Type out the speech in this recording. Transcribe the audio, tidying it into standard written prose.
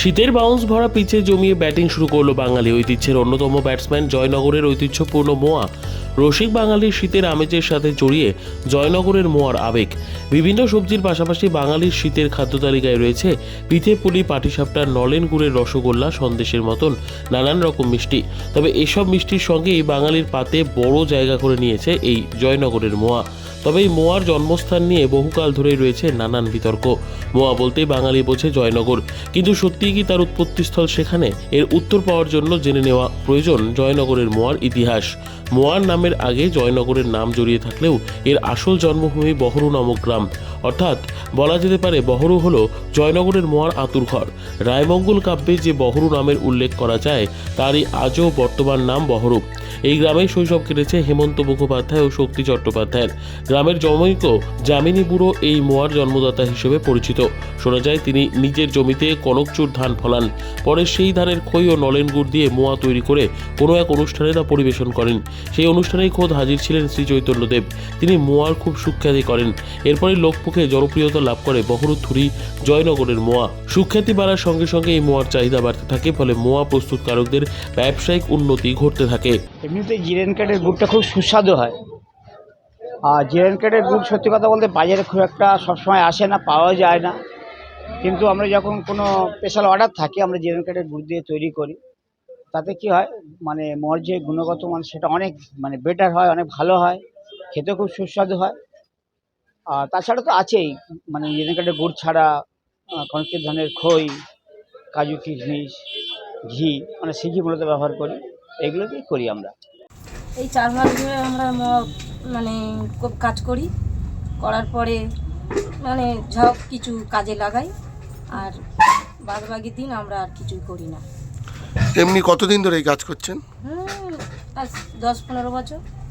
শীতের বাউন্স ভরা পিচে জমিয়ে ব্যাটিং শুরু করলো বাঙালি ঐতিহ্যের অন্যতম ব্যাটসম্যান জয়নগরের ঐতিহ্যপূর্ণ মোয়া। রসিক বাঙালির শীতের আমেজের সাথে জড়িয়ে জয়নগরের মোয়ার আবেগ। বিভিন্ন সবজির পাশাপাশি বাঙালির শীতের খাদ্য তালিকায় রয়েছে পিঠে পুলি, পাটিসাপটা, নলেন গুড়ের রসগোল্লা, সন্দেশের মতন নানান রকম মিষ্টি। তবে এসব মিষ্টির সঙ্গেই বাঙালির পাতে বড় জায়গা করে নিয়েছে এই জয়নগরের মোয়া। তবে এই মোয়ার জন্মস্থান নিয়ে বহুকাল ধরেই রয়েছে নানান বিতর্ক। মোয়া বলতেই বাঙালি বোঝে জয়নগর, কিন্তু সত্যিই কি তার উৎপত্তিস্থল সেখানে? এর উত্তর পাওয়ার জন্য জেনে নেওয়া প্রয়োজন জয়নগরের মোয়ার ইতিহাস। মোয়ার নামের আগে জয়নগরের নাম জড়িয়ে থাকলেও এর আসল জন্মভূমি বহরু নামক গ্রাম। অর্থাৎ বলা যেতে পারে বহরু হলো জয়নগরের মোয়ার আঁতুড়ঘর। রায়মঙ্গল কাব্যে যে বহরু নামের উল্লেখ করা যায় তারই আজও বর্তমান নাম বহরু। এই গ্রামে শৈশব কেটেছে হেমন্ত মুখোপাধ্যায় ও শক্তি চট্টোপাধ্যায়ের। গ্রামের জমৈক যামিনী বুড়ো এই মোয়ার জন্মদাতা হিসেবে পরিচিত। শোনা যায় তিনি নিজের জমিতে কনকচুর ধান ফলান, পরে সেই ধানের খই ও নলেন গুড় দিয়ে মোয়া তৈরি করে কোনো এক অনুষ্ঠানে তা পরিবেশন করেন। সেই অনুষ্ঠানেই খোদ হাজির ছিলেন শ্রী চৈতন্যদেব। তিনি মোয়ার খুব সুখ্যাতি করেন। এরপরই লোকমুখে জনপ্রিয়তা লাভ করে বহরু থুরি জয়নগরের মোয়া। সুখ্যাতি বাড়ার সঙ্গে সঙ্গে এই মোয়ার চাহিদা বাড়তে থাকে, ফলে মোয়া প্রস্তুতকারকদের ব্যবসায়িক উন্নতি ঘটতে থাকে। এমনিতে জিরেন কাঠের গুড়টা খুব সুস্বাদু হয়। আর জিরেন কাঠের গুড় সত্যি কথা বলতে বাজারে খুব একটা সবসময় আসে না, পাওয়া যায় না। কিন্তু আমরা যখন কোনো স্পেশাল অর্ডার থাকে আমরা জিরেন কাঠের গুড় দিয়ে তৈরি করি। তাতে কি হয়, মানে মোর যে গুণগত মান সেটা অনেক বেটার হয়, অনেক ভালো হয়, খেতে খুব সুস্বাদু হয়। আর তাছাড়া তো আছেই, জিরেন কাঠের গুড় ছাড়া কনকের ধানের খই, কাজু কিশমিশ, ঘি, সিঘি মূলত ব্যবহার করি। এগুলোকেই করি আমরা। এই 4 মাস ধরে আমরা খুব কাজ করি, করার পরে সব কিছু কাজে লাগাই, আর বাদবাকি দিন আমরা আর কিছুই করি না। এমনি কতদিন ধরে এই কাজ করছেন? আজ 10-15 বছর।